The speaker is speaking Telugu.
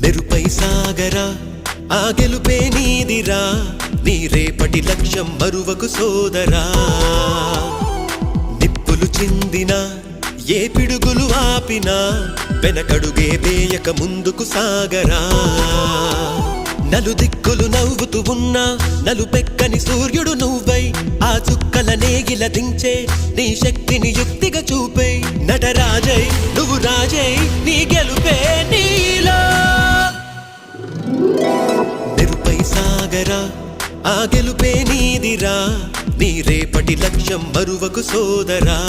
నెరుపై సాగరా ఆ గెలుపే నీదిరా నీ రేపటి లక్ష్యం మరువకు సోదరా నిప్పులు చిందినా ఏ పిడుగులు ఆపినా వెనకడుగే వేయక ముందుకు సాగరా నలుదిక్కులు నవ్వుతూ ఉన్నా నలుపెక్కని సూర్యుడు నువ్వై ఆ చుక్కల నేగిల దించే నీ శక్తిని యుక్తిగా చూపే నటరాజై నువ్వు రాజై నీ గెలుపే నీలో నెరుపై సాగరా ఆ గెలుపే నీదిరా నీ రేపటి లక్ష్యం మరువకు సోదరా